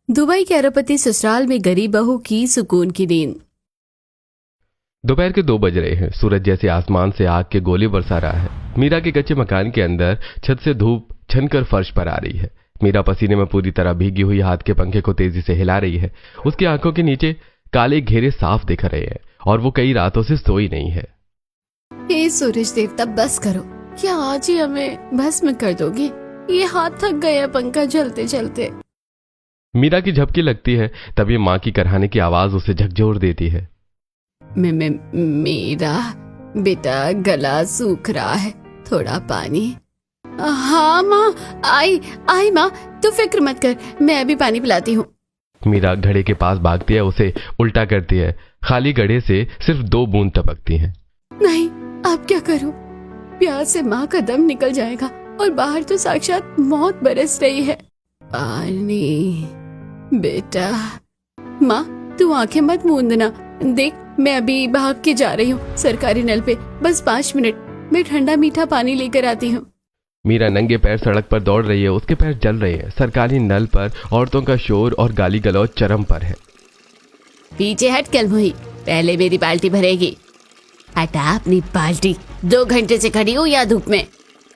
Dubai के अरबपति ससुराल में गरीब बहू की सुकून की नींद। दोपहर के 2 बज रहे हैं। सूरज जैसे आसमान से आग के गोले बरसा रहा है। मीरा के कच्चे मकान के अंदर छत से धूप छनकर फर्श पर आ रही है। मीरा पसीने में पूरी तरह भीगी हुई हाथ के पंखे को तेजी से हिला रही है। उसकी आंखों के नीचे काले घेरे साफ दिख रहे हैं और वो कई रातों से सोई नहीं है। हे सूरज देवता, बस करो। क्या आज ही हमें भस्म कर दोगे? ये हाथ थक गया पंखा चलते चलते। मीरा की झपकी लगती है, तभी माँ की करहाने की आवाज उसे झकझोर देती है। मेरा बेटा गला सूख रहा है, थोड़ा पानी। हाँ माँ, आई माँ, तू फिक्र मत कर, मैं अभी पानी पिलाती हूँ। मीरा घड़े के पास भागती है, उसे उल्टा करती है। खाली घड़े से सिर्फ 2 बूंद टपकती हैं। नहीं, अब क्या करूँ? प्यास से माँ का दम निकल जाएगा और बाहर तो साक्षात मौत बरस रही है। पानी बेटा। माँ, तू आंखें मत मूंदना। देख, मैं अभी भाग के जा रही हूँ सरकारी नल पे। बस 5 मिनट, मैं ठंडा मीठा पानी लेकर आती हूँ। मीरा नंगे पैर सड़क पर दौड़ रही है। उसके पैर जल रहे हैं। सरकारी नल पर औरतों का शोर और गाली गलौज चरम पर है। पीछे हट कलमुही, पहले मेरी बाल्टी भरेगी। हटा अपनी बाल्टी, 2 घंटे से खड़ी हूँ यहाँ धूप में।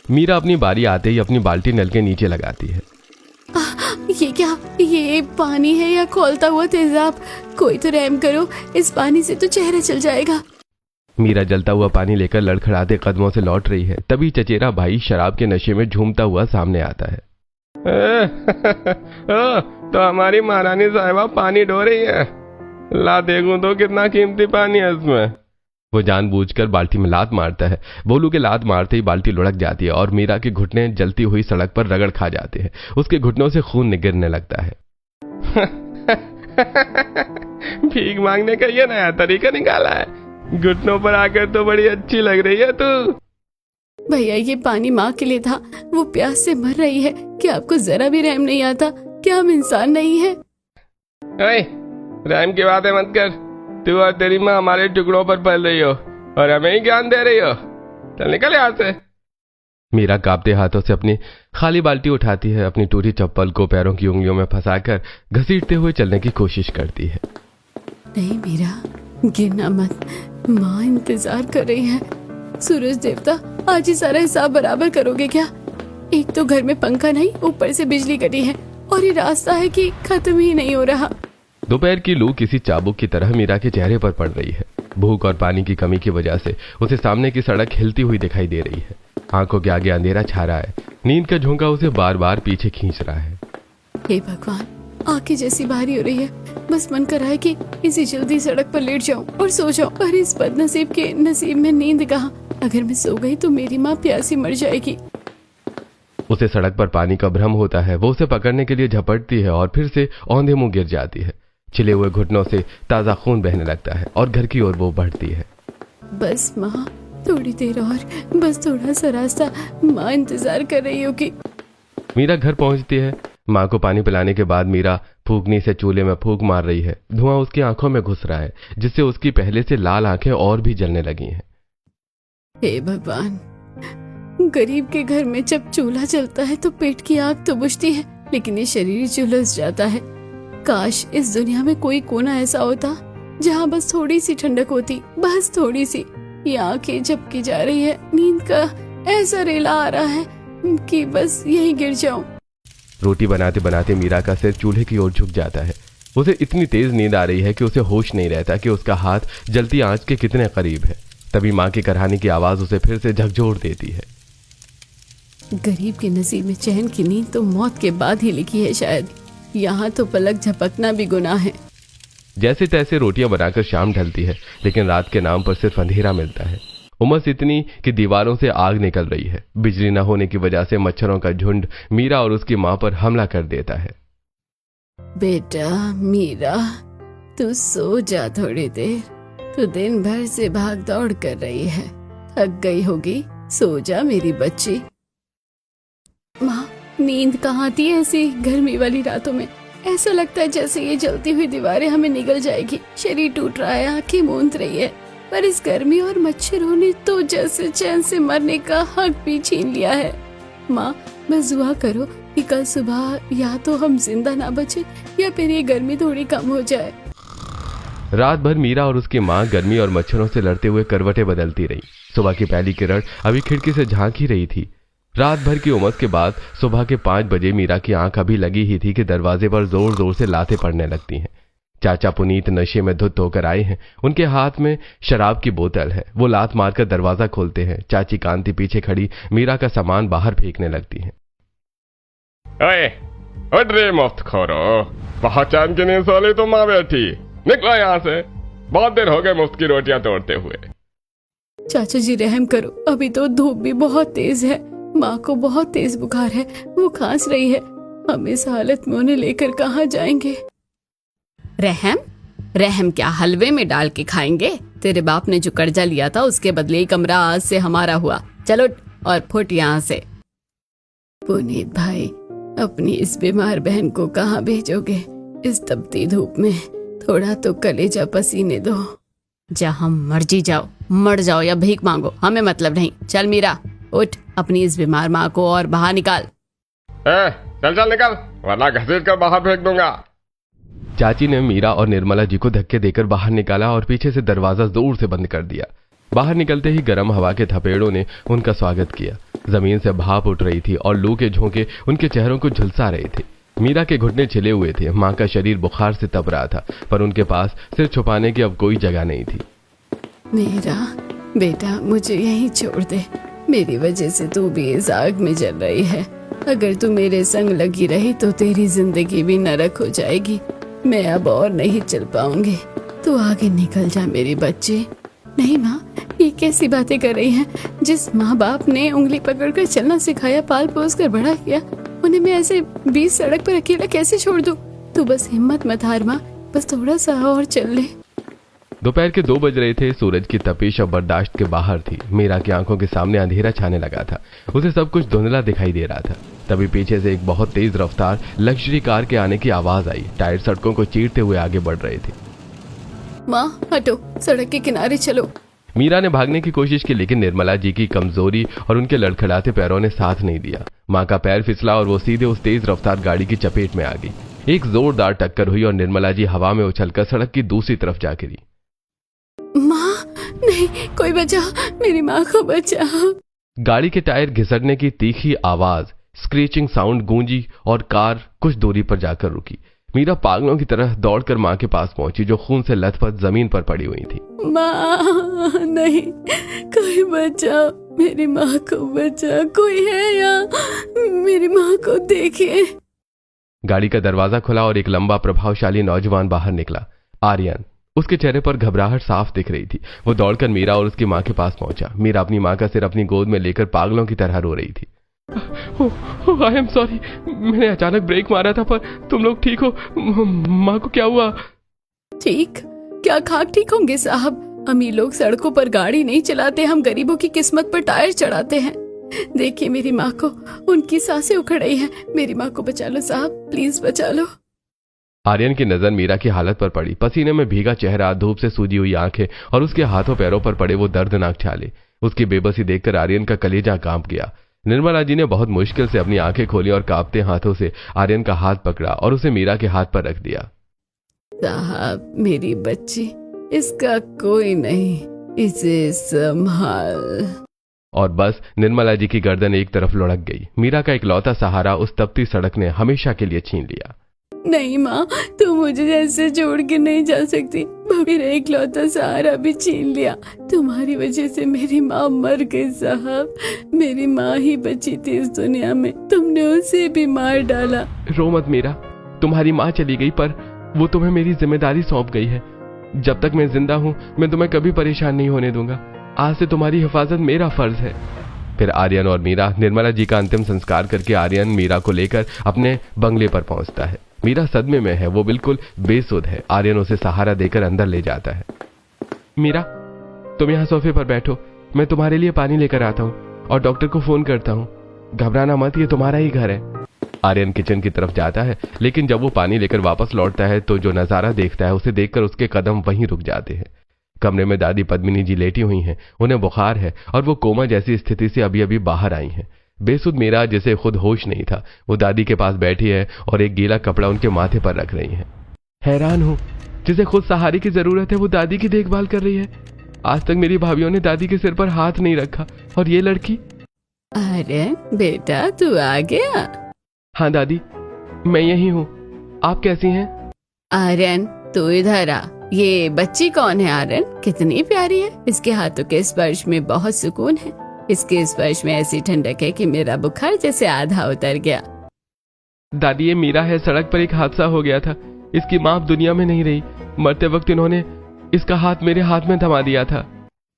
मीरा अपनी बारी आते ही अपनी बाल्टी नल के नीचे लगाती है। ये क्या? ये पानी है या खौलता हुआ तेजाब? कोई तो रहम करो, इस पानी से तो चेहरा चल जाएगा। मीरा जलता हुआ पानी लेकर लड़खड़ाते कदमों से लौट रही है। तभी चचेरा भाई शराब के नशे में झूमता हुआ सामने आता है। तो हमारी महारानी साहिबा पानी ढो रही है। ला देखूं तो कितना कीमती पानी है इसमें। वो जानबूझकर बाल्टी में लात मारता है। बोलू के लात मारते ही बाल्टी लुढ़क जाती है और मीरा के घुटने जलती हुई सड़क पर रगड़ खा जाते हैं। उसके घुटनों से खून गिरने लगता है। भीख मांगने का ये नया तरीका निकाला है। घुटनों पर आकर तो बड़ी अच्छी लग रही है तू। भैया, ये पानी माँ के लिए था, वो प्यास से मर रही है। क्या आपको जरा भी रहम नहीं आता? क्या हम इंसान नहीं है? रहम की बातें मत कर। तू और तेरी माँ हमारे टुकड़ों पर पल रही हो और हमें ही ज्ञान दे रही हो। चल निकल यहाँ से। मीरा कांपते हाथों से अपनी खाली बाल्टी उठाती है। अपनी टूटी चप्पल को पैरों की उंगलियों में फंसाकर घसीटते हुए चलने की कोशिश करती है। नहीं मीरा, गिरना मत, माँ इंतजार कर रही है। सूरज देवता, आज ही सारा हिसाब बराबर करोगे क्या? एक तो घर में पंखा नहीं, ऊपर से बिजली कटी है और ये रास्ता है कि खत्म ही नहीं हो रहा। दोपहर की लू किसी चाबुक की तरह मीरा के चेहरे पर पड़ रही है। भूख और पानी की कमी की वजह से उसे सामने की सड़क हिलती हुई दिखाई दे रही है। आंखों के आगे अंधेरा छा रहा है। नींद का झोंका उसे बार बार पीछे खींच रहा है। हे भगवान, आंखें जैसी भारी हो रही है। बस मन कर रहा है कि इसी जल्दी सड़क पर लेट जाऊं और सो जाऊं। पर इस बदनसीब के नसीब में नींद कहाँ? अगर मैं सो गई तो मेरी माँ प्यासी मर जाएगी। उसे सड़क पर पानी का भ्रम होता है। वो उसे पकड़ने के लिए झपटती है और फिर से औंधे मुंह गिर जाती है। छिले हुए घुटनों से ताजा खून बहने लगता है और घर की ओर वो बढ़ती है। बस माँ, थोड़ी देर और, बस थोड़ा सा रास्ता। माँ इंतजार कर रही होगी। मीरा घर पहुंचती है। माँ को पानी पिलाने के बाद मीरा फूकनी से चूल्हे में फूंक मार रही है। धुआं उसकी आंखों में घुस रहा है, जिससे उसकी पहले से लाल आंखें और भी जलने लगी हैं। हे भगवान, गरीब के घर में जब चूल्हा जलता है तो पेट की आग तो बुझती है, लेकिन ये शरीर झुलस जाता है। काश इस दुनिया में कोई कोना ऐसा होता जहाँ बस थोड़ी सी ठंडक होती, बस थोड़ी सी। ये आंखें झपकी जा रही है। नींद का ऐसा रेला आ रहा है कि बस यहीं गिर जाऊं। रोटी बनाते बनाते मीरा का सिर चूल्हे की ओर झुक जाता है। उसे इतनी तेज नींद आ रही है कि उसे होश नहीं रहता कि उसका हाथ जलती आंच के कितने करीब है। तभी माँ की करहाने की आवाज उसे फिर से झकझोर देती है। गरीब के नसीब में चैन की नींद तो मौत के बाद ही लिखी है शायद। यहाँ तो पलक झपकना भी गुनाह है। जैसे तैसे रोटियां बनाकर शाम ढलती है, लेकिन रात के नाम पर सिर्फ अंधेरा मिलता है। उमस इतनी कि दीवारों से आग निकल रही है। बिजली न होने की वजह से मच्छरों का झुंड मीरा और उसकी माँ पर हमला कर देता है। बेटा मीरा, तू सो जा थोड़ी देर। तू दिन भर से भाग दौड़ कर रही है, थक गई होगी। सो जा मेरी बच्ची। माँ, नींद कहाँ आती है ऐसी गर्मी वाली रातों में? ऐसा लगता है जैसे ये जलती हुई दीवारें हमें निगल जाएगी। शरीर टूट रहा है, आंखें मूंद रही है, पर इस गर्मी और मच्छरों ने तो जैसे चैन से मरने का हक भी छीन लिया है। माँ, बस दुआ करो कि कल सुबह या तो हम जिंदा ना बचे या फिर ये गर्मी थोड़ी कम हो जाए। रात भर मीरा और उसकी माँ गर्मी और मच्छरों से लड़ते हुए करवटें बदलती रही। सुबह की पहली किरण अभी खिड़की से झांक ही रही थी। रात भर की उमस के बाद सुबह के 5 बजे मीरा की आंख अभी लगी ही थी कि दरवाजे पर जोर जोर से लातें पड़ने लगती हैं। चाचा पुनीत नशे में धुत होकर आए हैं। उनके हाथ में शराब की बोतल है। वो लात मारकर दरवाजा खोलते हैं। चाची कांति पीछे खड़ी मीरा का सामान बाहर फेंकने लगती है। ओए, उठ रे मुफ्त खोरो, पहचान के नहीं सोली तुम माँ बैठी, निकलो यहाँ से। बहुत देर हो गए मुफ्त की रोटियां तोड़ते हुए। चाचा जी रहम करो, अभी तो धूप भी बहुत तेज है, माँ को बहुत तेज बुखार है, वो खांस रही है। हम इस हालत में उन्हें लेकर कहाँ जाएंगे? रहम रहम क्या हलवे में डाल के खाएंगे? तेरे बाप ने जो कर्जा लिया था उसके बदले ही कमरा आज से हमारा हुआ। चलो और फुट यहाँ से। पुनीत भाई, अपनी इस बीमार बहन को कहाँ भेजोगे इस तपती धूप में? थोड़ा तो कलेजा पसीने दो। जहाँ मर्जी जाओ, मर जाओ या भीख मांगो, हमें मतलब नहीं। चल मीरा उठ, अपनी इस बीमार माँ को और बाहर निकाल। चल चल निकल, वरना घसीट कर बाहर फेंक दूंगा। चाची ने मीरा और निर्मला जी को धक्के देकर बाहर निकाला और पीछे से दरवाजा जोर से बंद कर दिया। बाहर निकलते ही गर्म हवा के थपेड़ों ने उनका स्वागत किया। जमीन से भाप उठ रही थी और लू के झोंके उनके चेहरों को झुलसा रहे थे। मीरा के घुटने छिले हुए थे। माँ का शरीर बुखार से तप रहा था, पर उनके पास सिर छुपाने की अब कोई जगह नहीं थी। मीरा बेटा, मुझे यहीं छोड़ दे। मेरी वजह से तू भी इस आग में जल रही है। अगर तू मेरे संग लगी रही तो तेरी जिंदगी भी नरक हो जाएगी। मैं अब और नहीं चल पाऊंगी। तू आगे निकल जा मेरी बच्ची। नहीं माँ, ये कैसी बातें कर रही हैं? जिस माँ बाप ने उंगली पकड़कर चलना सिखाया, पाल पोस कर बड़ा किया, उन्हें मैं ऐसे बीच सड़क पर अकेला कैसे छोड़ दूं? तू बस हिम्मत मत हार माँ, बस थोड़ा सा और चल ले। दोपहर के 2 बज रहे थे। सूरज की तपिश अब बर्दाश्त के बाहर थी। मीरा की आंखों के सामने अंधेरा छाने लगा था। उसे सब कुछ धुंधला दिखाई दे रहा था। तभी पीछे से एक बहुत तेज रफ्तार लग्जरी कार के आने की आवाज आई। टायर सड़कों को चीरते हुए आगे बढ़ रहे थे। माँ हटो, सड़क के किनारे चलो। मीरा ने भागने की कोशिश की, लेकिन निर्मला जी की कमजोरी और उनके लड़खड़ाते पैरों ने साथ नहीं दिया। माँ का पैर फिसला और वो सीधे उस तेज रफ्तार गाड़ी की चपेट में आ गई। एक जोरदार टक्कर हुई और निर्मला जी हवा में उछलकर सड़क की दूसरी तरफ जा गिरी। माँ नहीं, कोई बचा, मेरी माँ को बचा। गाड़ी के टायर घिसटने की तीखी आवाज, स्क्रीचिंग साउंड गूंजी और कार कुछ दूरी पर जाकर रुकी। मीरा पागलों की तरह दौड़कर माँ के पास पहुंची, जो खून से लथपथ जमीन पर पड़ी हुई थी। माँ नहीं, कोई बचा, मेरी माँ को बचा, कोई है या मेरी माँ को देखिए। गाड़ी का दरवाजा खुला और एक लंबा प्रभावशाली नौजवान बाहर निकला। आर्यन। उसके चेहरे पर घबराहट साफ दिख रही थी। वो दौड़कर मीरा और उसकी माँ के पास पहुंचा। मीरा अपनी माँ का सिर अपनी गोद में लेकर पागलों की तरह रो रही थी। आई एम सॉरी, मैंने अचानक ब्रेक मारा था, पर तुम लोग ठीक हो? माँ को क्या हुआ? ठीक? क्या खाक ठीक होंगे साहब? अमीर लोग सड़कों पर गाड़ी नहीं चलाते, हम गरीबों की किस्मत पर टायर चढ़ाते हैं। देखिए मेरी माँ को, उनकी सांसें उखड़ रही हैं। मेरी माँ को बचा लो साहब, प्लीज बचा लो। आर्यन की नजर मीरा की हालत पर पड़ी। पसीने में भीगा चेहरा, धूप से सूजी हुई आंखें और उसके हाथों पैरों पर पड़े वो दर्दनाक छाले। उसकी बेबसी देखकर आर्यन का कलेजा कांप गया। निर्मला जी ने बहुत मुश्किल से अपनी आंखें खोली और कांपते हाथों से आर्यन का हाथ पकड़ा और उसे मीरा के हाथ पर रख दिया। साहब मेरी बच्ची, इसका कोई नहीं, इसे संभाल। और बस निर्मला जी की गर्दन एक तरफ लुढ़क गई। मीरा का इकलौता सहारा उस तपती सड़क ने हमेशा के लिए छीन लिया। नहीं माँ, तू मुझे ऐसे छोड़ के नहीं जा सकती। मेरा इकलौता सहारा भी छीन लिया। तुम्हारी वजह से मेरी माँ मर गई साहब। मेरी माँ ही बची थी इस दुनिया में, तुमने उसे भी मार डाला। रो मत मीरा, तुम्हारी माँ चली गई, पर वो तुम्हें मेरी जिम्मेदारी सौंप गई है। जब तक मैं जिंदा हूँ मैं तुम्हें कभी परेशान नहीं होने दूंगा। आज से तुम्हारी हिफाजत मेरा फर्ज है। फिर आर्यन और मीरा निर्मला जी का अंतिम संस्कार करके आर्यन मीरा को लेकर अपने बंगले पर पहुंचता है। मीरा सदमे में है, वो बिल्कुल बेसुध है। आर्यन उसे सहारा देकर अंदर ले जाता है। मीरा, तुम यहाँ सोफे पर बैठो, मैं तुम्हारे लिए पानी लेकर आता हूँ और डॉक्टर को फोन करता हूँ। घबराना मत, ये तुम्हारा ही घर है। आर्यन किचन की तरफ जाता है, लेकिन जब वो पानी लेकर वापस लौटता है तो जो नजारा देखता है उसे देखकर उसके कदम वहीं रुक जाते हैं। कमरे में दादी पद्मिनी जी लेटी हुई हैं। उन्हें बुखार है और वो कोमा जैसी स्थिति से अभी अभी बाहर आई हैं। बेसुध मीरा, जिसे खुद होश नहीं था, वो दादी के पास बैठी है और एक गीला कपड़ा उनके माथे पर रख रही है। हैरान हूं, जिसे खुद सहारे की जरूरत है वो दादी की देखभाल कर रही है। आज तक मेरी भाभीियों ने दादी के सिर पर हाथ नहीं रखा, और ये लड़की। अरे बेटा, तू आ गया। हाँ दादी, मैं यही हूँ। आप कैसी हैं? आर्यन, तू इधर आ। ये बच्ची कौन है आर्यन? कितनी प्यारी है। इसके हाथों के स्पर्श में बहुत सुकून है। इसके स्पर्श में ऐसी ठंडक है कि मेरा बुखार जैसे आधा उतर गया। दादी, ये मीरा है। सड़क पर एक हादसा हो गया था। इसकी माँ अब दुनिया में नहीं रही। मरते वक्त इन्होंने इसका हाथ मेरे हाथ में थमा दिया था।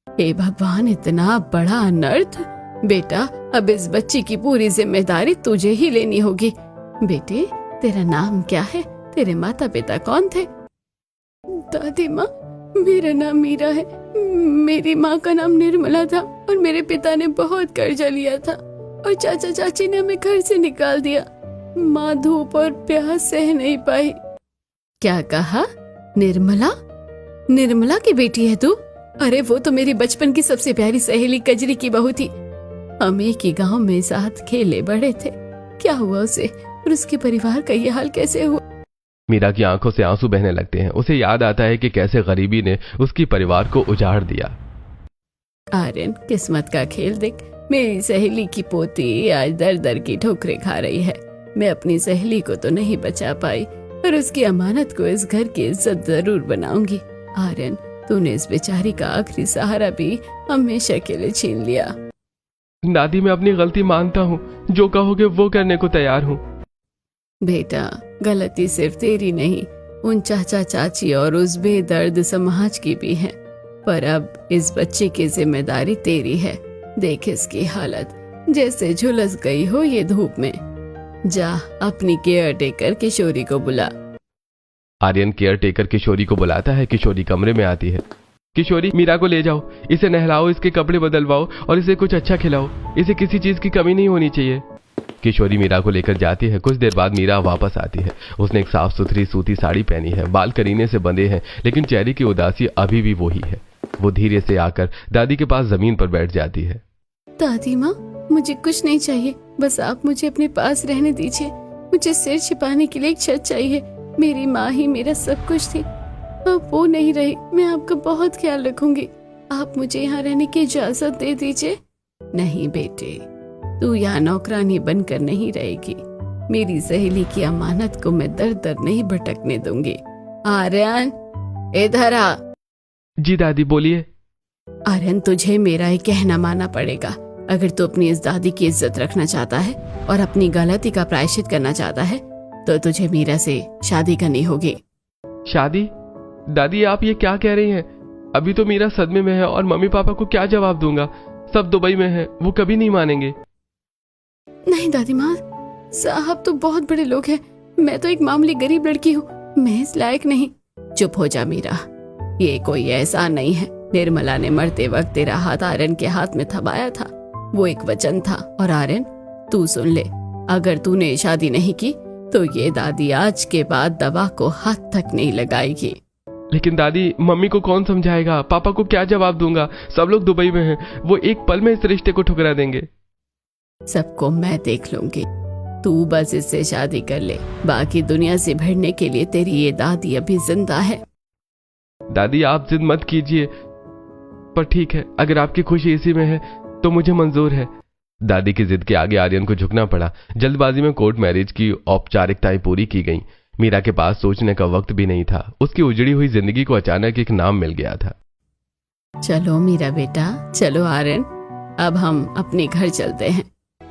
हे भगवान, इतना बड़ा अनर्थ। बेटा, अब इस बच्ची की पूरी जिम्मेदारी तुझे ही लेनी होगी। बेटे, तेरा नाम क्या है? तेरे माता पिता कौन थे? दादी माँ, मेरा नाम मीरा है। मेरी माँ का नाम निर्मला था और मेरे पिता ने बहुत कर्जा लिया था और चाचा चाची ने हमें घर से निकाल दिया। माँ धूप और प्यास सह नहीं पाई। क्या कहा? निर्मला? निर्मला की बेटी है तू? अरे वो तो मेरी बचपन की सबसे प्यारी सहेली कजरी की बहू थी। हम एक ही गांव में साथ खेले बड़े थे। क्या हुआ उसे और उसके परिवार का ये हाल कैसे हुआ? मीरा की आंखों से आंसू बहने लगते हैं। उसे याद आता है कि कैसे गरीबी ने उसकी परिवार को उजाड़ दिया। आर्यन, किस्मत का खेल देख। मेरी सहेली की पोती आज दर दर की ठोकरें खा रही है। मैं अपनी सहेली को तो नहीं बचा पाई, पर उसकी अमानत को इस घर की इज्जत जरूर बनाऊंगी। आर्यन, तूने इस बेचारी का आखिरी सहारा भी हमेशा के लिए छीन लिया। दादी, मैं अपनी गलती मानता हूँ। जो कहोगे वो करने को तैयार हूँ। बेटा, गलती सिर्फ तेरी नहीं, उन चाचा चाची और उस बेदर्द समाज की भी है। पर अब इस बच्चे की जिम्मेदारी तेरी है। देख इसकी हालत, जैसे झुलस गई हो ये धूप में। जा अपनी केयर टेकर किशोरी को बुला। आर्यन केयर टेकर किशोरी को बुलाता है। किशोरी कमरे में आती है। किशोरी, मीरा को ले जाओ, इसे नहलाओ, इसके कपड़े बदलवाओ और इसे कुछ अच्छा खिलाओ। इसे किसी चीज की कमी नहीं होनी चाहिए। किशोरी मीरा को लेकर जाती है। कुछ देर बाद मीरा वापस आती है। उसने एक साफ सुथरी सूती साड़ी पहनी है। बाल करीने से बंधे हैं, लेकिन चेहरे की उदासी अभी भी वही है। वो धीरे से आकर दादी के पास जमीन पर बैठ जाती है। दादी माँ, मुझे कुछ नहीं चाहिए, बस आप मुझे अपने पास रहने दीजिए। मुझे सिर छिपाने के लिए एक छत चाहिए। मेरी माँ ही मेरा सब कुछ थी, अब वो नहीं रही। मैं आपका बहुत ख्याल रखूंगी। आप मुझे यहाँ रहने की इजाजत दे दीजिए। नहीं बेटे, तू यहाँ नौकरानी बनकर नहीं रहेगी। मेरी सहेली की अमानत को मैं दर दर नहीं भटकने दूंगी। आर्यन, इधर आ। जी दादी, बोलिए। आर्यन, तुझे मेरा एक कहना मानना पड़ेगा। अगर तू अपनी इस दादी की इज्जत रखना चाहता है और अपनी गलती का प्रायश्चित करना चाहता है तो तुझे मीरा से शादी करनी होगी। शादी? दादी, आप ये क्या कह रही हैं? अभी तो मीरा सदमे में है और मम्मी पापा को क्या जवाब दूंगा? सब दुबई में है, वो कभी नहीं मानेंगे। नहीं दादी माँ, साहब तो बहुत बड़े लोग हैं। मैं तो एक मामूली गरीब लड़की हूँ, मैं इस लायक नहीं। चुप हो जा मीरा, ये कोई एहसान नहीं है। निर्मला ने मरते वक्त तेरा हाथ आर्यन के हाथ में थमाया था। वो एक वचन था। और आर्यन, तू सुन ले, अगर तूने शादी नहीं की तो ये दादी आज के बाद दवा को हाथ तक नहीं लगाएगी। लेकिन दादी, मम्मी को कौन समझाएगा? पापा को क्या जवाब दूंगा? सब लोग दुबई में हैं, वो एक पल में इस रिश्ते को ठुकरा देंगे। सबको मैं देख लूंगी, तू बस इससे शादी कर ले। बाकी दुनिया से भिड़ने के लिए तेरी ये दादी अभी जिंदा है। दादी, आप जिद मत कीजिए, पर ठीक है, अगर आपकी खुशी इसी में है तो मुझे मंजूर है। दादी की जिद के आगे आर्यन को झुकना पड़ा। जल्दबाजी में कोर्ट मैरिज की औपचारिकताएं पूरी की गईं। मीरा के पास सोचने का वक्त भी नहीं था। उसकी उजड़ी हुई जिंदगी को अचानक एक नाम मिल गया था। चलो मीरा बेटा, चलो आर्यन, अब हम अपने घर चलते हैं।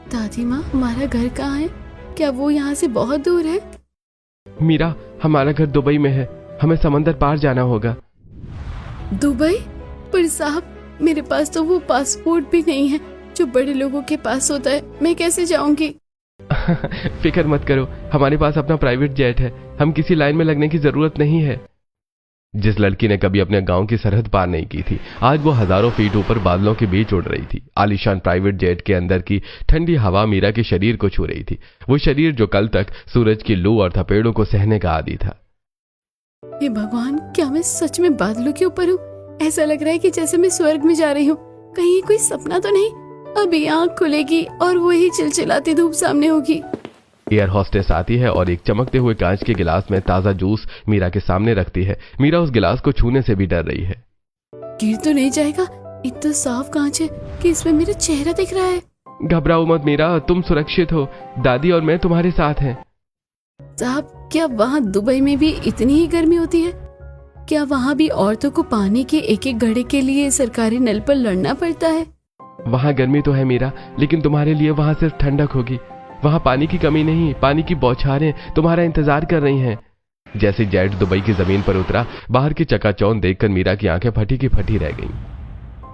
दादी माँ, हमारा घर कहाँ है? क्या वो यहाँ से बहुत दूर है? मीरा, हमारा घर दुबई में है, हमें समंदर पार जाना होगा। दुबई? पर साहब, मेरे पास तो वो पासपोर्ट भी नहीं है जो बड़े लोगों के पास होता है। मैं कैसे जाऊंगी? फिक्र मत करो, हमारे पास अपना प्राइवेट जेट है। हम किसी लाइन में लगने की जरूरत नहीं है। जिस लड़की ने कभी अपने गांव की सरहद पार नहीं की थी, आज वो हजारों फीट ऊपर बादलों के बीच उड़ रही थी। आलीशान प्राइवेट जेट के अंदर की ठंडी हवा मीरा के शरीर को छू रही थी। वो शरीर जो कल तक सूरज की लू और थपेड़ों को सहने का आदी था। हे भगवान, क्या मैं सच में बादलों के ऊपर हूँ? ऐसा लग रहा है कि जैसे मैं स्वर्ग में जा रही हूँ। कहीं ये कोई सपना तो नहीं? अभी आँख खुलेगी और वही चिलचिलाती धूप सामने होगी। एयर होस्टेस आती है और एक चमकते हुए कांच के गिलास में ताजा जूस मीरा के सामने रखती है। मीरा उस गिलास को छूने से भी डर रही है। गिर तो नहीं जाएगा? इतना साफ कांच है कि इसमें मेरा चेहरा दिख रहा है। घबराओ मत मीरा, तुम सुरक्षित हो। दादी और मैं तुम्हारे साथ हैं। साहब, क्या वहाँ दुबई में भी इतनी ही गर्मी होती है? क्या वहाँ भी औरतों को पानी के एक एक घड़े के लिए सरकारी नल पर लड़ना पड़ता है? वहाँ गर्मी तो है मीरा, लेकिन तुम्हारे लिए वहाँ सिर्फ ठंडक होगी। वहाँ पानी की कमी नहीं, पानी की बौछारें तुम्हारा इंतजार कर रही हैं। जैसे जेट दुबई की जमीन पर उतरा, बाहर की चकाचौंध देखकर मीरा की आंखें फटी की फटी रह गईं।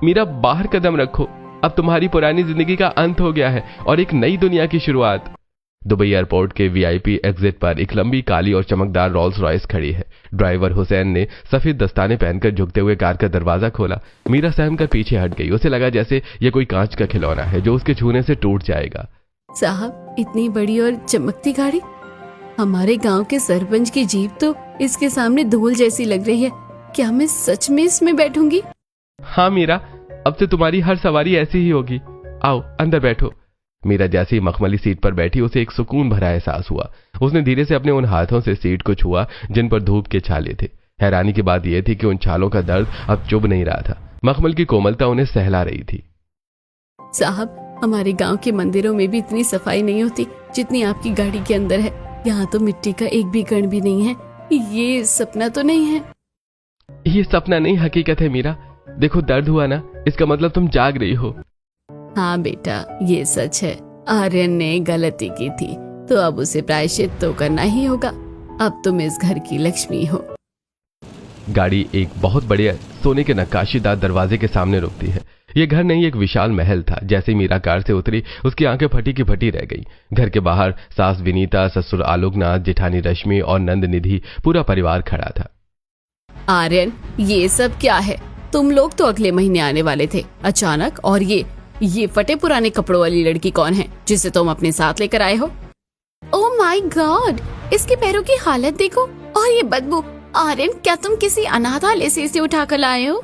मीरा, बाहर कदम रखो, अब तुम्हारी पुरानी जिंदगी का अंत हो गया है और एक नई दुनिया की शुरुआत। दुबई एयरपोर्ट के वीआईपी एग्जिट पर एक लंबी काली और चमकदार रोल्स रॉयस खड़ी है। ड्राइवर हुसैन ने सफेद दस्ताने पहनकर झुकते हुए कार का दरवाजा खोला। मीरा सहम कर पीछे हट गई। उसे लगा जैसे ये कोई कांच का खिलौना है जो उसके छूने से टूट जाएगा। साहब, इतनी बड़ी और चमकती गाड़ी? हमारे गांव के सरपंच की जीप तो इसके सामने धूल जैसी लग रही है। क्या मैं सच में इसमें बैठूंगी? हाँ मीरा, अब से तुम्हारी हर सवारी ऐसी ही होगी। आओ अंदर बैठो। मीरा जैसे ही मखमली सीट पर बैठी, उसे एक सुकून भरा एहसास हुआ। उसने धीरे से अपने उन हाथों से सीट को छुआ जिन पर धूप के छाले थे। हैरानी की बात यह थी कि उन छालों का दर्द अब चुभ नहीं रहा था। मखमल की कोमलता उन्हें सहला रही थी। साहब, हमारे गांव के मंदिरों में भी इतनी सफाई नहीं होती जितनी आपकी गाड़ी के अंदर है। यहाँ तो मिट्टी का एक भी कण भी नहीं है। ये सपना तो नहीं है? ये सपना नहीं, हकीकत है मीरा। देखो, दर्द हुआ ना, इसका मतलब तुम जाग रही हो। हाँ बेटा, ये सच है। आर्यन ने गलती की थी तो अब उसे प्रायश्चित तो करना ही होगा। अब तुम इस घर की लक्ष्मी हो। गाड़ी एक बहुत बड़े सोने के नक्काशीदार दरवाजे के सामने रुकती है। यह घर नहीं, एक विशाल महल था। जैसे मीरा कार से उतरी, उसकी आंखें फटी की फटी रह गई। घर के बाहर सास विनीता, ससुर आलोकनाथ, जेठानी रश्मि और नंद निधि, पूरा परिवार खड़ा था। आर्यन, ये सब क्या है? तुम लोग तो अगले महीने आने वाले थे अचानक, और ये फटे पुराने कपड़ों वाली लड़की कौन है जिसे तुम अपने साथ लेकर आए हो? ओह माय गॉड, इसके पैरों की हालत देखो और ये बदबू। आर्यन, क्या तुम किसी अनाथालय से इसे उठाकर लाए हो?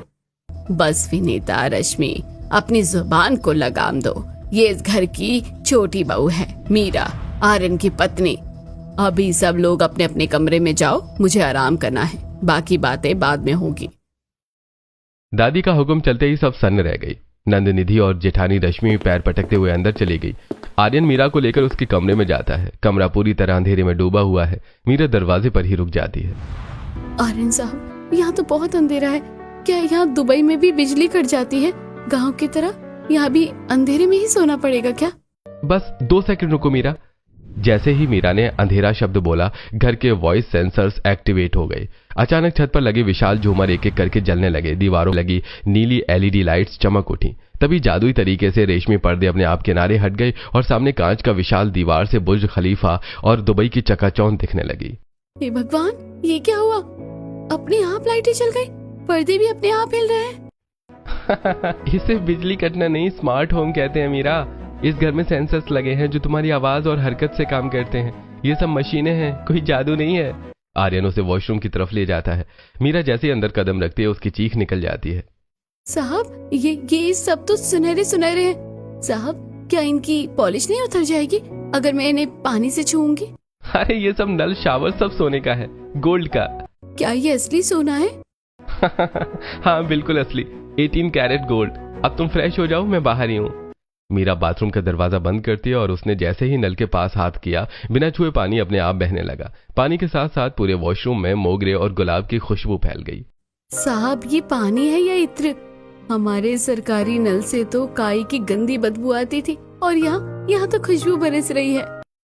बस विनीता, रश्मि, अपनी जुबान को लगाम दो। ये इस घर की छोटी बहू है, मीरा, आर्यन की पत्नी। अभी सब लोग अपने अपने कमरे में जाओ, मुझे आराम करना है। बाकी बातें बाद में होगी। दादी का हुक्म चलते ही सब सन्न रह गई। नंद निधि और जेठानी रश्मि पैर पटकते हुए अंदर चली गई। आर्यन मीरा को लेकर उसके कमरे में जाता है। कमरा पूरी तरह अंधेरे में डूबा हुआ है। मीरा दरवाजे पर ही रुक जाती है। आर्यन साहब, यहाँ तो बहुत अंधेरा है। क्या यहाँ दुबई में भी बिजली कट जाती है गांव की तरह? यहाँ भी अंधेरे में ही सोना पड़ेगा क्या? बस 2 सेकंड रुको मीरा। जैसे ही मीरा ने अंधेरा शब्द बोला, घर के वॉइस सेंसर्स एक्टिवेट हो गए। अचानक छत पर लगे विशाल झूमर एक एक करके जलने लगे। दीवारों लगी नीली एलईडी लाइट्स चमक उठी। तभी जादुई तरीके से रेशमी पर्दे अपने आप किनारे हट गए और सामने कांच का विशाल दीवार से बुर्ज खलीफा और दुबई की चकाचौंध दिखने लगी। हे भगवान, ये क्या हुआ? अपने आप लाइटें चल गई, पर्दे भी अपने आप हिल रहे हैं। इसे बिजली कटना नहीं, स्मार्ट होम कहते हैं मीरा। इस घर में सेंसर्स लगे हैं जो तुम्हारी आवाज और हरकत से काम करते हैं। ये सब मशीनें हैं, कोई जादू नहीं है। आर्यन उसे वॉशरूम की तरफ ले जाता है। मीरा जैसे ही अंदर कदम रखती है, उसकी चीख निकल जाती है। साहब, ये सब तो सुनहरे सुनहरे हैं। साहब, क्या इनकी पॉलिश नहीं उतर जाएगी अगर मैं इन्हें पानी से छूऊंगी? अरे ये सब नल शावर सब सोने का है, गोल्ड का। क्या ये असली सोना है? हाँ बिल्कुल असली, 18 कैरेट गोल्ड। अब तुम फ्रेश हो जाओ, मैं बाहर ही हूँ। मीरा बाथरूम का दरवाजा बंद करती है और उसने जैसे ही नल के पास हाथ किया, बिना छुए पानी अपने आप बहने लगा। पानी के साथ साथ पूरे वॉशरूम में मोगरे और गुलाब की खुशबू फैल गई। साहब, ये पानी है या इत्र? हमारे सरकारी नल से तो काई की गंदी बदबू आती थी और यहाँ तो खुशबू बरस रही है।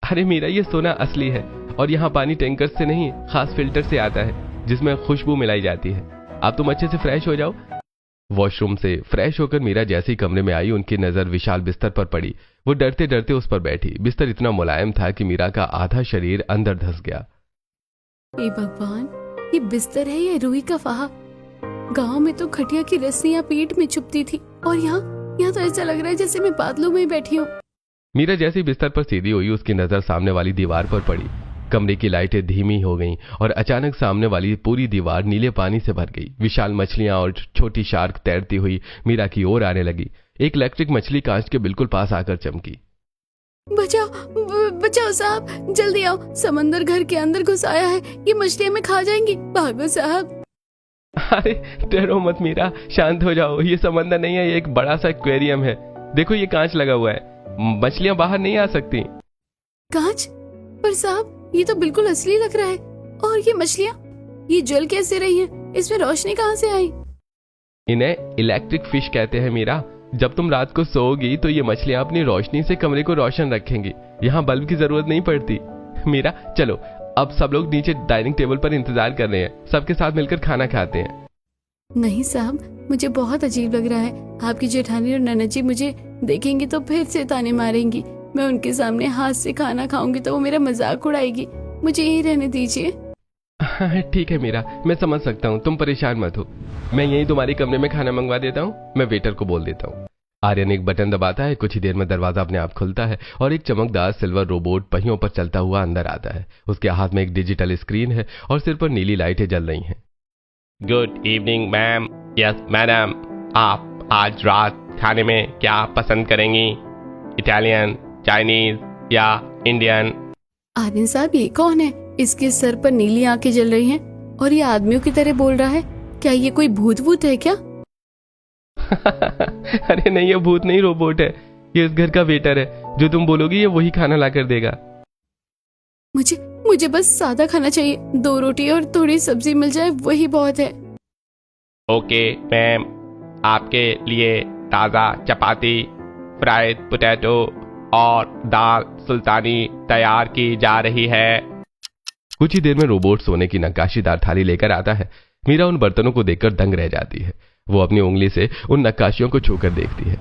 अरे मीरा, ये सोना असली है और यहाँ पानी टैंकर से नहीं, खास फिल्टर से आता है जिसमें खुशबू मिलाई जाती है। अब तुम अच्छे से फ्रेश हो जाओ। वॉशरूम से फ्रेश होकर मीरा जैसे ही कमरे में आई, उनकी नजर विशाल बिस्तर पर पड़ी। वो डरते डरते उस पर बैठी। बिस्तर इतना मुलायम था कि मीरा का आधा शरीर अंदर धंस गया। हे भगवान, ये बिस्तर है या रूही का फाहा? गांव में तो खटिया की रस्सियां पीठ में चुभती थी और यहाँ तो ऐसा लग रहा है जैसे मैं बादलों में बैठी हूँ। मीरा जैसे ही बिस्तर पर सीधी हुई, उसकी नजर सामने वाली दीवार पर पड़ी। कमरे की लाइटें धीमी हो गईं और अचानक सामने वाली पूरी दीवार नीले पानी से भर गई। विशाल मछलियां और छोटी शार्क तैरती हुई मीरा की ओर आने लगी। एक इलेक्ट्रिक मछली कांच के बिल्कुल पास आकर चमकी। बचाओ बचाओ साहब, जल्दी आओ, समंदर घर के अंदर घुस आया है, ये मछली हमें खा जाएंगी, भागो साहब। अरे डरो मत मीरा, शांत हो जाओ, ये समंदर नहीं है, ये एक बड़ा सा एक्वेरियम है। देखो ये कांच लगा हुआ है, मछलियां बाहर नहीं आ सकती। कांच? पर साहब ये तो बिल्कुल असली लग रहा है। और ये मछलियाँ, ये जल कैसे रही हैं? इसमें रोशनी कहाँ से आई? इन्हें इलेक्ट्रिक फिश कहते हैं मीरा। जब तुम रात को सोओगी तो ये मछलियां अपनी रोशनी से कमरे को रोशन रखेंगी। यहाँ बल्ब की जरूरत नहीं पड़ती। मीरा चलो, अब सब लोग नीचे डाइनिंग टेबल पर इंतजार कर रहे हैं, सबके साथ मिलकर खाना खाते हैं। नहीं साहब, मुझे बहुत अजीब लग रहा है। आपकी जेठानी और ननद जी मुझे देखेंगी तो फिर से ताने मारेंगी। मैं उनके सामने हाथ से खाना खाऊंगी तो वो मेरा मजाक उड़ाएगी। मुझे यही रहने दीजिए। ठीक है मीरा, मैं समझ सकता हूँ, तुम परेशान मत हो। मैं यही तुम्हारे कमरे में खाना मंगवा देता हूँ। मैं वेटर को बोल देता हूँ। आर्यन एक बटन दबाता है, कुछ ही देर में दरवाजा अपने आप खुलता है और एक चमकदार सिल्वर रोबोट पहियों पर चलता हुआ अंदर आता है। उसके हाथ में एक डिजिटल स्क्रीन है और सिर पर नीली लाइटें जल रही हैं। Good evening ma'am. Yes madam, आप आज रात खाने में क्या पसंद करेंगी? इटालियन, चाइनीज या इंडियन? आर्यन साहब, ये कौन है? इसके सर पर नीली आंखें जल रही हैं और ये आदमियों की तरह बोल रहा है। क्या ये कोई भूत वूत है क्या? अरे नहीं, ये भूत नहीं, रोबोट है। ये इस घर का वेटर है। जो तुम बोलोगी ये वही खाना ला कर देगा। मुझे बस सादा खाना चाहिए। 2 रोटी और थोड़ी सब्जी मिल जाए वही बहुत है। ओके मैम, आपके लिए ताज़ा चपाती, फ्राइड पोटैटो और दाल सुल्तानी तैयार की जा रही है। कुछ ही देर में रोबोट सोने की नक्काशीदार थाली लेकर आता है। मीरा उन बर्तनों को देखकर दंग रह जाती है। वो अपनी उंगली से उन नक्काशियों को छूकर देखती है।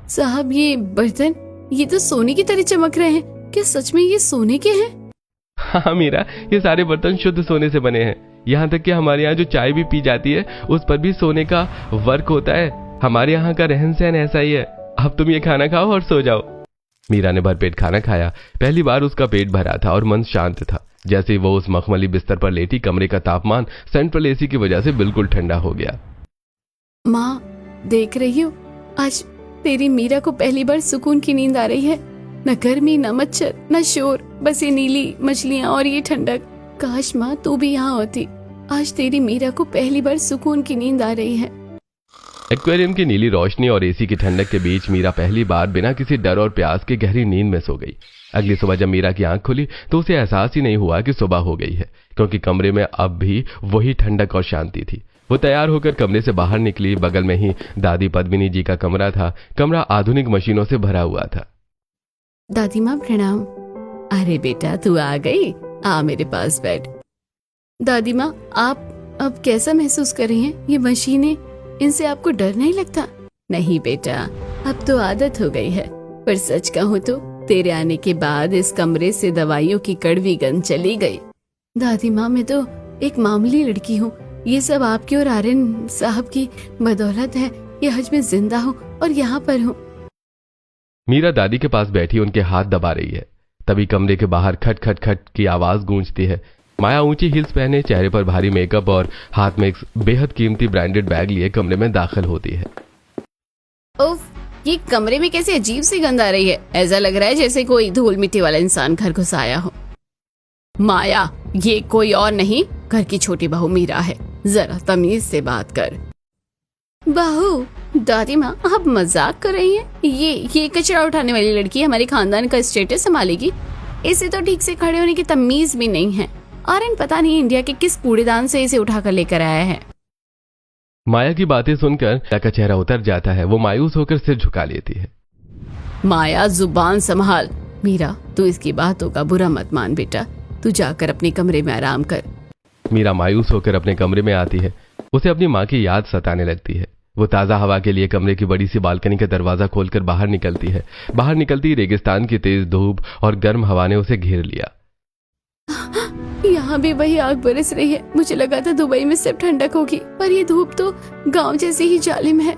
साहब ये बर्तन, ये तो सोने की तरह चमक रहे हैं। क्या सच में ये सोने के हैं? हाँ मीरा, ये सारे बर्तन शुद्ध सोने से बने हैं। यहाँ तक कि हमारे यहाँ जो चाय भी पी जाती है उस पर भी सोने का वर्क होता है। हमारे यहाँ का रहन सहन ऐसा ही है। अब तुम ये खाना खाओ और सो जाओ। मीरा ने भरपेट खाना खाया। पहली बार उसका पेट भरा था और मन शांत था। जैसे ही वो उस मखमली बिस्तर पर लेटी, कमरे का तापमान सेंट्रल एसी की वजह से बिल्कुल ठंडा हो गया। माँ, देख रही हो, आज तेरी मीरा को पहली बार सुकून की नींद आ रही है। न गर्मी, न मच्छर, न शोर, बस ये नीली मछलियाँ और ये ठंडक। काश माँ तू भी यहाँ होती। आज तेरी मीरा को पहली बार सुकून की नींद आ रही है। एक्वेरियम की नीली रोशनी और एसी की ठंडक के बीच मीरा पहली बार बिना किसी डर और प्यास के गहरी नींद में सो गई। अगली सुबह जब मीरा की आंख खुली तो उसे एहसास ही नहीं हुआ कि सुबह हो गई है, क्योंकि कमरे में अब भी वही ठंडक और शांति थी। वो तैयार होकर कमरे से बाहर निकली। बगल में ही दादी पद्मिनी जी का कमरा था। कमरा आधुनिक मशीनों से भरा हुआ था। दादी माँ प्रणाम। अरे बेटा, तू आ गई, आ मेरे पास बैठ। दादी माँ, आप अब कैसा महसूस कर रही हैं? ये मशीनें, इनसे आपको डर नहीं लगता? नहीं बेटा, अब तो आदत हो गई है। पर सच कहूँ तो तेरे आने के बाद इस कमरे से दवाइयों की कड़वी गंध चली गई। दादी माँ, मैं तो एक मामूली लड़की हूँ। ये सब आपकी और आर्यन साहब की बदौलत है। ये हज में जिंदा हूँ और यहाँ पर हूँ। मीरा दादी के पास बैठी उनके हाथ दबा रही है। तभी कमरे के बाहर खट खट खट की आवाज गूंजती है। माया ऊंची हील्स पहने, चेहरे पर भारी मेकअप और हाथ में एक बेहद कीमती ब्रांडेड बैग लिए कमरे में दाखिल होती है। उफ, ये कमरे में कैसे अजीब सी गंध आ रही है। ऐसा लग रहा है जैसे कोई धूल मिट्टी वाला इंसान घर घुस आया हो। माया, ये कोई और नहीं, घर की छोटी बहू मीरा है। जरा तमीज से बात कर। बहू? दादी माँ, आप मजाक कर रही हैं? ये कचरा उठाने वाली लड़की हमारे खानदान का स्टेटस संभालेगी। इसे तो ठीक से खड़े होने की तमीज भी नहीं है। आर्यन पता नहीं इंडिया के किस कूड़ेदान से इसे उठाकर लेकर आया है। माया की बातें सुनकर माया का चेहरा उतर जाता है। वो मायूस होकर सिर झुका लेती है। माया, जुबान संभाल। मीरा, तू इसकी बातों का बुरा मत मान बेटा। तू जाकर अपने कमरे में आराम कर। मीरा मायूस होकर अपने कमरे में आती है। उसे अपनी माँ की याद सताने लगती है। वो ताज़ा हवा के लिए कमरे की बड़ी सी बालकनी का दरवाजा खोलकर बाहर निकलती है। बाहर निकलती रेगिस्तान की तेज धूप और गर्म हवा ने उसे घेर लिया। यहाँ भी वही आग बरस रही है। मुझे लगा था दुबई में सिर्फ ठंडक होगी, पर ये धूप तो गांव जैसी ही जालिम है।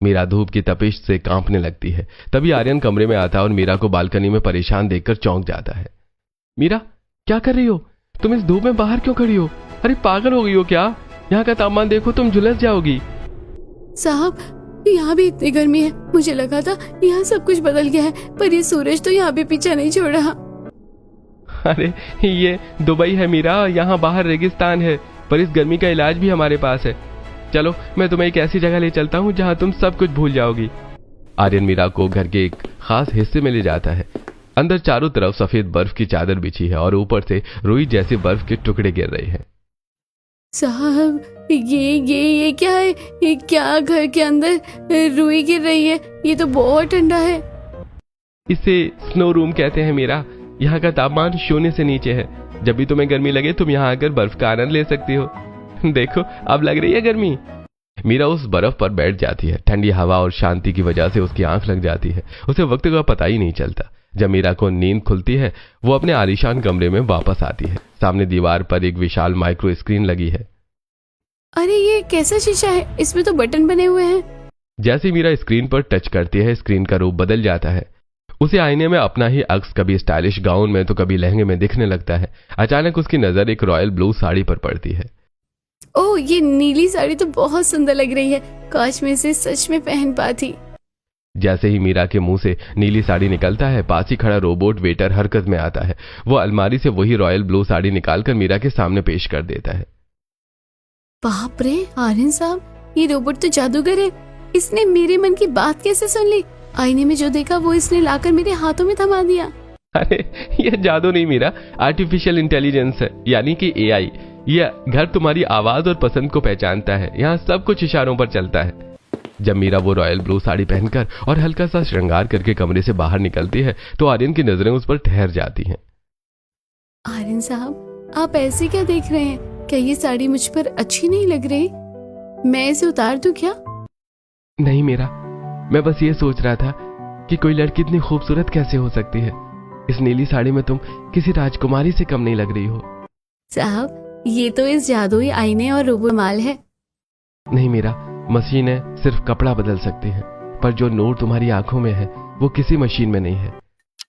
मीरा धूप की तपिश से कांपने लगती है। तभी आर्यन कमरे में आता है और मीरा को बालकनी में परेशान देखकर चौंक जाता है। मीरा, क्या कर रही हो? तुम इस धूप में बाहर क्यों खड़ी हो? अरे पागल हो गई हो क्या? यहाँ का तापमान देखो, तुम झुलस जाओगी। साहब, यहाँ भी इतनी गर्मी है। मुझे लगा था यहाँ सब कुछ बदल गया है, पर ये सूरज तो यहाँ भी पीछा नहीं छोड़ रहा। अरे ये दुबई है मीरा, यहाँ बाहर रेगिस्तान है, पर इस गर्मी का इलाज भी हमारे पास है। चलो मैं तुम्हें एक ऐसी जगह ले चलता हूँ जहाँ तुम सब कुछ भूल जाओगी। आर्यन मीरा को घर के एक खास हिस्से में ले जाता है। अंदर चारों तरफ सफेद बर्फ की चादर बिछी है और ऊपर से रुई जैसे बर्फ के टुकड़े गिर रहे हैं। साहब ये क्या है? ये क्या घर के अंदर रुई गिर रही है? ये तो बहुत ठंडा है। इसे स्नो रूम कहते हैं मीरा। यहाँ का तापमान 0 से नीचे है। जब भी तुम्हें गर्मी लगे तुम यहाँ आकर बर्फ का आनंद ले सकती हो। देखो अब लग रही है गर्मी। मीरा उस बर्फ पर बैठ जाती है। ठंडी हवा और शांति की वजह से उसकी आंख लग जाती है। उसे वक्त का पता ही नहीं चलता। जब मीरा को नींद खुलती है वो अपने आलीशान कमरे में वापस आती है। सामने दीवार पर एक विशाल माइक्रो स्क्रीन लगी है। अरे ये कैसा शीशा है? इसमें तो बटन बने हुए हैं। जैसे मीरा स्क्रीन पर टच करती है स्क्रीन का रूप बदल जाता है। उसे आईने में अपना ही अक्स कभी स्टाइलिश गाउन में तो कभी लहंगे में दिखने लगता है। अचानक उसकी नजर एक रॉयल ब्लू साड़ी पर पड़ती है। ओह, ये नीली साड़ी तो बहुत सुंदर लग रही है। काश मैं इसे सच में पहन पाती। जैसे ही मीरा के मुंह से नीली साड़ी निकलता है पास ही खड़ा रोबोट वेटर हरकत में आता है। वो अलमारी से वही रॉयल ब्लू साड़ी निकालकर मीरा के सामने पेश कर देता है। बाप रे आर्यन साहब, ये रोबोट तो जादूगर है। इसने मेरे मन की बात कैसे सुन ली? आईने में जो देखा वो इसने लाकर मेरे हाथों में थमा दिया। अरे ये जादू नहीं मीरा, आर्टिफिशियल इंटेलिजेंस है, यानी कि एआई। यह घर तुम्हारी आवाज और पसंद को पहचानता है। यहाँ सब कुछ इशारों पर चलता है। जब मीरा वो रॉयल ब्लू साड़ी पहनकर और हल्का सा श्रृंगार करके कमरे से बाहर निकलती है तो आर्यन की नजरें उस पर ठहर जाती हैं। आर्यन साहब, आप ऐसे क्या देख रहे हैं? क्या ये साड़ी मुझ पर अच्छी नहीं लग रही? मैं इसे उतार दूं क्या? नहीं मीरा, मैं बस ये सोच रहा था कि कोई लड़की इतनी खूबसूरत कैसे हो सकती है। इस नीली साड़ी में तुम किसी राजकुमारी से कम नहीं लग रही हो। साहब, ये तो इस जादुई आईने और रोबो माल है। नहीं मीरा, मशीनें सिर्फ कपड़ा बदल सकती हैं, पर जो नूर तुम्हारी आंखों में है वो किसी मशीन में नहीं है।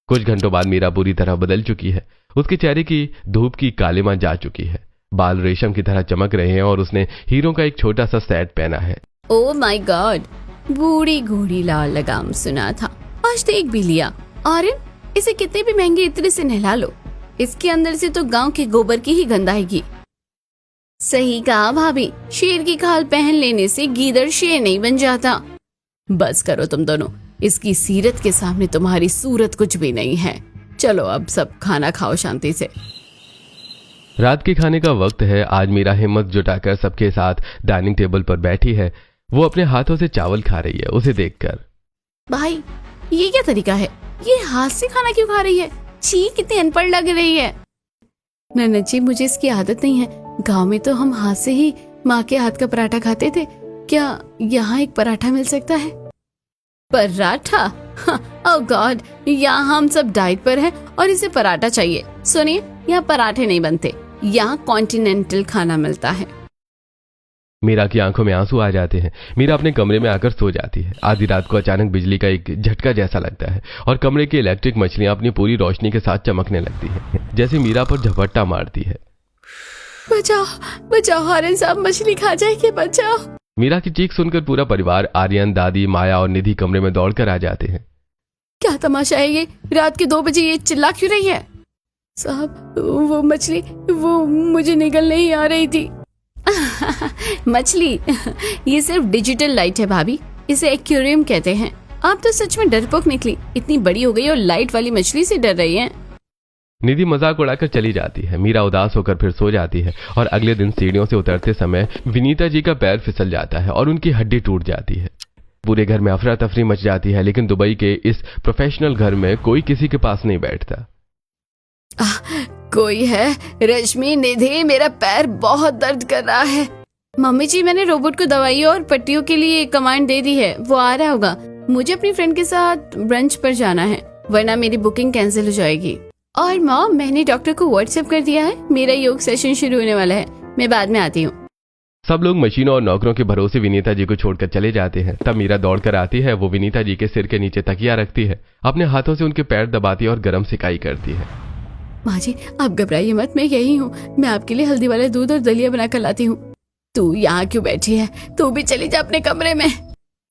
कुछ घंटों बाद मीरा पूरी तरह बदल चुकी है। उसके चेहरे की धूप की कालिमा जा चुकी है। बाल रेशम की तरह चमक रहे हैं और उसने हीरो का एक छोटा सा सेट पहना है। ओह माय गॉड, बूढ़ी घोड़ी लाल लगाम सुना था, आज देख भी लिया। आर्यन, इसे कितने भी महंगे इत्र से नहला लो, इसके अंदर से तो गांव के गोबर की ही गंध आएगी। सही कहा भाभी, शेर की खाल पहन लेने से गीदड़ शेर नहीं बन जाता। बस करो तुम दोनों, इसकी सीरत के सामने तुम्हारी सूरत कुछ भी नहीं है। चलो अब सब खाना खाओ शांति से। रात के खाने का वक्त है। आज मीरा हिम्मत जुटाकर सबके साथ डाइनिंग टेबल पर बैठी है। वो अपने हाथों से चावल खा रही है। उसे देखकर, भाई ये क्या तरीका है? ये हाथ से खाना क्यों खा रही है? छी, कितनी अनपढ़ लग रही है। नन्नत जी, मुझे इसकी आदत नहीं है। गांव में तो हम हाथ से ही माँ के हाथ का पराठा खाते थे। क्या यहाँ एक पराठा मिल सकता है? पराठा? ओह गॉड, यहाँ हम सब डाइट पर हैं और इसे पराठा चाहिए। सुनिए, यहाँ पराठे नहीं बनते, यहाँ कॉन्टिनेंटल खाना मिलता है। मीरा की आंखों में आंसू आ जाते हैं। मीरा अपने कमरे में आकर सो जाती है। आधी रात को अचानक बिजली का एक झटका जैसा लगता है और कमरे की इलेक्ट्रिक मछलियां अपनी पूरी रोशनी के साथ चमकने लगती है, जैसे मीरा पर झपट्टा मारती है। बचाओ बचाओ आर्यन साहब, मछली खा जाएगी, बचाओ। मीरा की चीख सुनकर पूरा परिवार, आर्यन, दादी, माया और निधि कमरे में दौड़कर आ जाते हैं। क्या तमाशा है ये? रात के 2 बजे ये चिल्ला क्यों रही है? साहब, वो मछली, वो मुझे निगल नहीं आ रही थी। मछली? ये सिर्फ डिजिटल लाइट है भाभी, इसे एक्वेरियम कहते हैं। आप तो सच में डरपोक निकली, इतनी बड़ी हो गई और लाइट वाली मछली से डर रही हैं। निधि मजाक उड़ाकर चली जाती है। मीरा उदास होकर फिर सो जाती है और अगले दिन सीढ़ियों से उतरते समय विनीता जी का पैर फिसल जाता है और उनकी हड्डी टूट जाती है। पूरे घर में अफरा तफरी मच जाती है, लेकिन दुबई के इस प्रोफेशनल घर में कोई किसी के पास नहीं बैठता। कोई है? रश्मि, निधि, मेरा पैर बहुत दर्द कर रहा है। मम्मी जी, मैंने रोबोट को दवाई और पट्टियों के लिए कमांड दे दी है, वो आ रहा होगा। मुझे अपनी फ्रेंड के साथ ब्रंच पर जाना है, वरना मेरी बुकिंग कैंसिल हो जाएगी। और मॉम, मैंने डॉक्टर को व्हाट्सएप कर दिया है, मेरा योग सेशन शुरू होने वाला है, मैं बाद में आती हूँ। सब लोग मशीनों और नौकरों के भरोसे विनीता जी को छोड़कर चले जाते हैं। तब मीरा दौड़कर आती है। वो विनीता जी के सिर के नीचे तकिया रखती है, अपने हाथों से उनके पैर दबाती है और गर्म सिकाई करती है। माँ जी, आप घबराइए मत, मैं यही हूँ। मैं आपके लिए हल्दी वाले दूध और दलिया बनाकर लाती हूँ। तू यहाँ क्यों बैठी है? तू भी चली जा अपने कमरे में।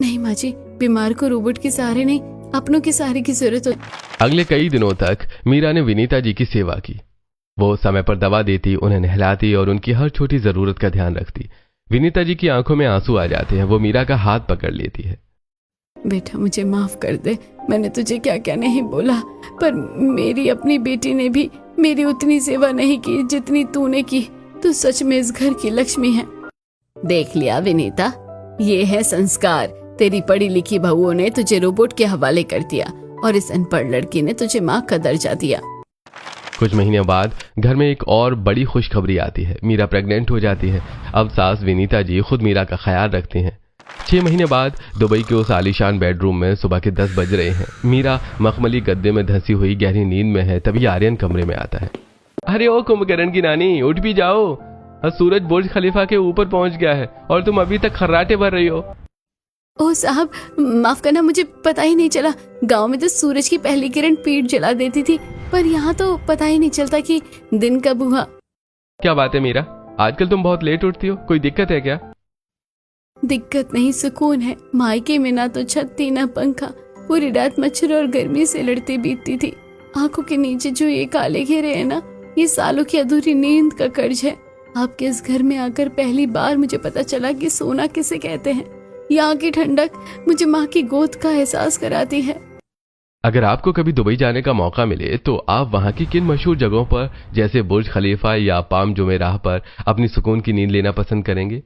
नहीं माँ जी, बीमार को रोबोट के सहारे नहीं, अपनों के सहारे की जरूरत हो। अगले कई दिनों तक मीरा ने विनीता जी की सेवा की। वो समय पर दवा देती, उन्हें नहलाती और उनकी हर छोटी जरूरत का ध्यान रखती। विनीता जी की आंखों में आंसू आ जाते हैं। वो मीरा का हाथ पकड़ लेती है। बेटा मुझे माफ कर दे, मैंने तुझे क्या क्या नहीं बोला, पर मेरी अपनी बेटी ने भी मेरी उतनी सेवा नहीं की जितनी तूने की। तू सच में इस घर की लक्ष्मी है। देख लिया विनीता, ये है संस्कार। तेरी पढ़ी लिखी बहुओं ने तुझे रोबोट के हवाले कर दिया और इस अनपढ़ लड़की ने तुझे माँ का दर्जा दिया। कुछ महीने बाद घर में एक और बड़ी खुशखबरी आती है। मीरा प्रेग्नेंट हो जाती है। अब सास विनीता जी खुद मीरा का ख्याल रखती हैं। 6 महीने बाद दुबई के उस आलीशान बेडरूम में सुबह के 10 बज रहे हैं। मीरा मखमली गद्दे में धंसी हुई गहरी नींद में है। तभी आर्यन कमरे में आता है। अरे ओ कुंभकर्ण की नानी, उठ भी जाओ, सूरज बुर्ज खलीफा के ऊपर पहुंच गया है और तुम अभी तक खर्राटे भर रही हो। ओह साहब, माफ करना, मुझे पता ही नहीं चला। गांव में तो सूरज की पहली किरण पीठ जला देती थी, पर यहाँ तो पता ही नहीं चलता कि दिन कब हुआ। क्या बात है मीरा, आजकल तुम बहुत लेट उठती हो, कोई दिक्कत है क्या? दिक्कत नहीं, सुकून है। मायके में ना तो छत थी ना पंखा, पूरी रात मच्छर और गर्मी से लड़ती बीतती थी। आंखों के नीचे जो ये काले घेरे हैं ना, ये सालों की अधूरी नींद का कर्ज है। आपके इस घर में आकर पहली बार मुझे पता चला कि सोना किसे कहते हैं। यहाँ की ठंडक मुझे माँ की गोद का एहसास कराती है। अगर आपको कभी दुबई जाने का मौका मिले तो आप वहाँ की किन मशहूर जगहों पर जैसे बुर्ज खलीफा या पाम जुमेराह पर अपनी सुकून की नींद लेना पसंद करेंगे?